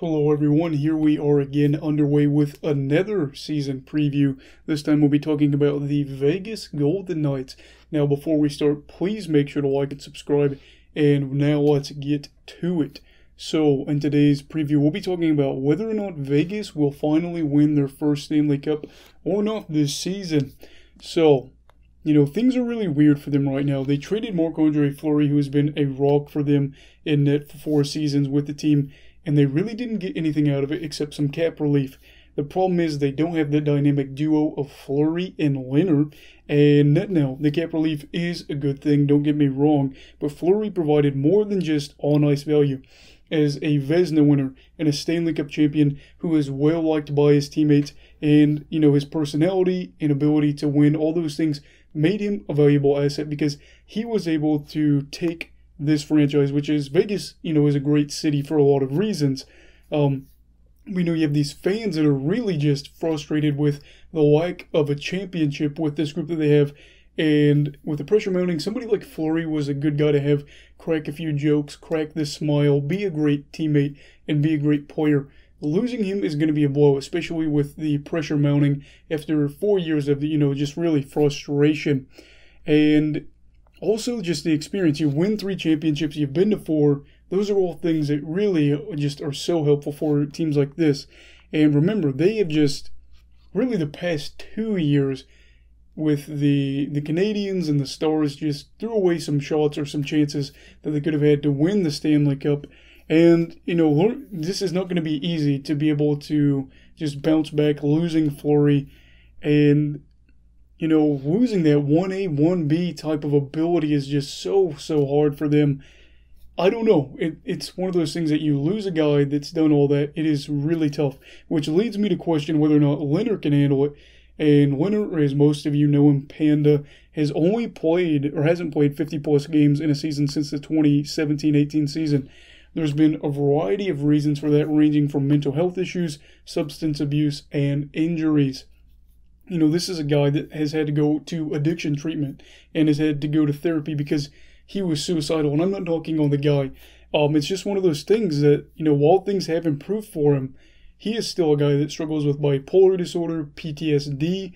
Hello everyone, here we are again underway with another season preview. This time we'll be talking about the Vegas Golden Knights. Now before we start, please make sure to like and subscribe, and now let's get to it. So in today's preview we'll be talking about whether or not Vegas will finally win their first Stanley Cup or not this season. So, things are really weird for them right now. They traded Marc-Andre Fleury, who has been a rock for them in net for 4 seasons with the team, and they really didn't get anything out of it except some cap relief. The problem is they don't have the dynamic duo of Fleury and Leonard, and net now, the cap relief is a good thing, don't get me wrong, but Fleury provided more than just on-ice value. As a Vezina winner and a Stanley Cup champion who is well liked by his teammates, and his personality and ability to win, all those things made him a valuable asset because he was able to take this franchise, which is Vegas, is a great city for a lot of reasons. We know you have these fans that are really just frustrated with the lack of a championship with this group that they have. And with the pressure mounting, somebody like Fleury was a good guy to have crack a few jokes, crack the smile, be a great teammate, and be a great player. Losing him is going to be a blow, especially with the pressure mounting after 4 years of, just really frustration. And also just the experience. You win 3 championships, you've been to 4. Those are all things that really just are so helpful for teams like this. And remember, they have just, really the past 2 years with the Canadiens and the Stars just threw away some shots or some chances that they could have had to win the Stanley Cup. And, this is not going to be easy to be able to just bounce back, losing Fleury and losing that 1A, 1B type of ability is just so hard for them. I don't know. It's one of those things that you lose a guy that's done all that. It is really tough, which leads me to question whether or not Leonard can handle it. And Leonard, as most of you know him, Panda, has only played or hasn't played 50-plus games in a season since the 2017-18 season. There's been a variety of reasons for that, ranging from mental health issues, substance abuse, and injuries. This is a guy that has had to go to addiction treatment and has had to go to therapy because he was suicidal. And I'm not knocking on the guy. It's just one of those things that, while things have improved for him, he is still a guy that struggles with bipolar disorder, PTSD,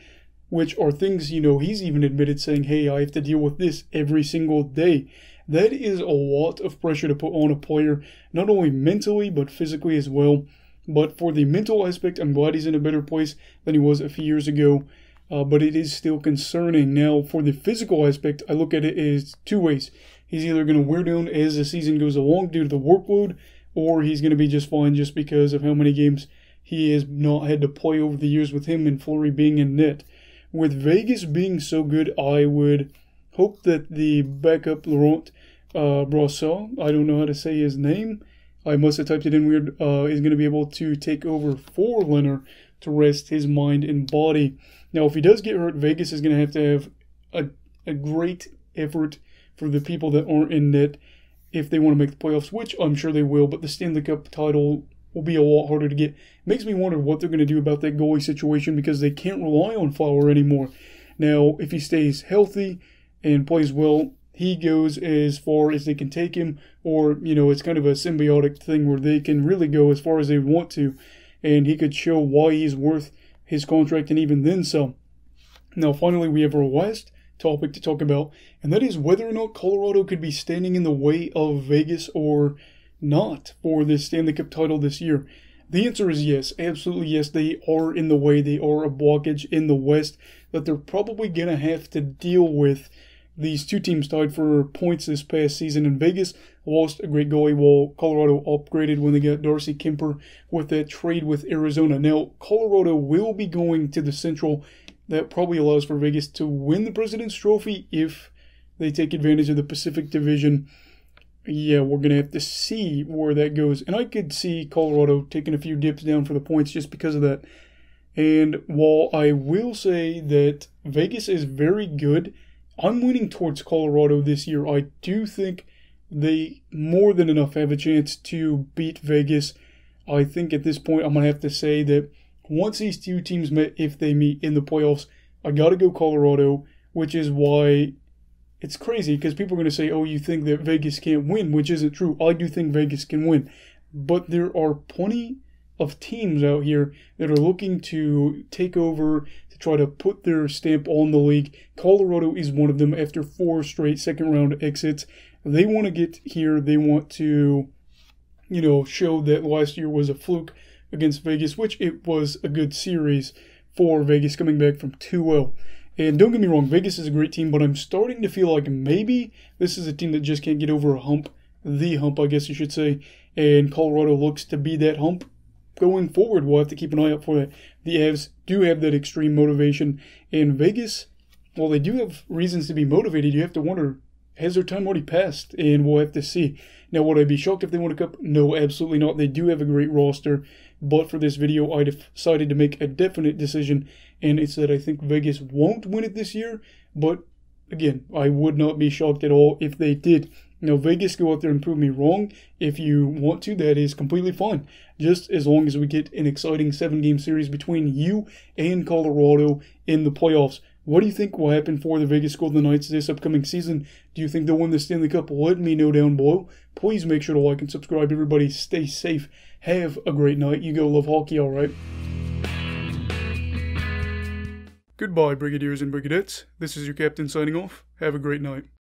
which are things, he's even admitted saying, hey, I have to deal with this every single day. That is a lot of pressure to put on a player, not only mentally, but physically as well. But for the mental aspect, I'm glad he's in a better place than he was a few years ago. But it is still concerning. Now, for the physical aspect, I look at it as 2 ways. He's either going to wear down as the season goes along due to the workload, or he's going to be just fine just because of how many games he has not had to play over the years with him and Fleury being in net. With Vegas being so good, I would hope that the backup Laurent Brossoit, I don't know how to say his name, I must have typed it in weird, is going to be able to take over for Leonard to rest his mind and body. Now, if he does get hurt, Vegas is going to have a great effort for the people that aren't in net if they want to make the playoffs, which I'm sure they will, but the Stanley Cup title will be a lot harder to get. It makes me wonder what they're going to do about that goalie situation because they can't rely on Flower anymore. Now, if he stays healthy and plays well, he goes as far as they can take him, or, it's kind of a symbiotic thing where they can really go as far as they want to, and he could show why he's worth his contract and even then some. Now, finally, we have our last topic to talk about, and that is whether or not Colorado could be standing in the way of Vegas or not for the Stanley Cup title this year. The answer is yes, absolutely yes. They are in the way. They are a blockage in the West that they're probably going to have to deal with. These 2 teams tied for points this past season, and Vegas lost a great goalie while Colorado upgraded when they got Darcy Kemper with that trade with Arizona. Now, Colorado will be going to the Central. That probably allows for Vegas to win the President's Trophy if they take advantage of the Pacific Division. Yeah, we're going to have to see where that goes. And I could see Colorado taking a few dips down for the points just because of that. And while I will say that Vegas is very good, I'm leaning towards Colorado this year. I do think they more than enough have a chance to beat Vegas. I think at this point I'm going to have to say that once these 2 teams met, if they meet in the playoffs, I got to go Colorado, which is why it's crazy because people are going to say, oh, you think that Vegas can't win, which isn't true. I do think Vegas can win. but there are plenty of teams out here that are looking to take over, to try to put their stamp on the league. Colorado is one of them after 4 straight second-round exits. They want to get here. They want to, show that last year was a fluke against Vegas, which it was a good series for Vegas coming back from 2-0. And don't get me wrong, Vegas is a great team, but I'm starting to feel like maybe this is a team that just can't get over a hump. The hump, I guess you should say. And Colorado looks to be that hump going forward. We'll have to keep an eye out for that. The Avs do have that extreme motivation. And Vegas, while they do have reasons to be motivated, you have to wonder, has their time already passed? And we'll have to see. Now, would I be shocked if they won a cup? No, absolutely not. They do have a great roster. But for this video, I decided to make a definite decision. And it's that I think Vegas won't win it this year. But, again, I would not be shocked at all if they did. Now, Vegas, go out there and prove me wrong. If you want to, that is completely fine. Just as long as we get an exciting 7-game series between you and Colorado in the playoffs. What do you think will happen for the Vegas Golden Knights this upcoming season? Do you think they'll win the Stanley Cup? Let me know down below. Please make sure to like and subscribe. Everybody stay safe. Have a great night. You go love hockey, alright? Goodbye, Brigadiers and Brigadettes. This is your captain signing off. Have a great night.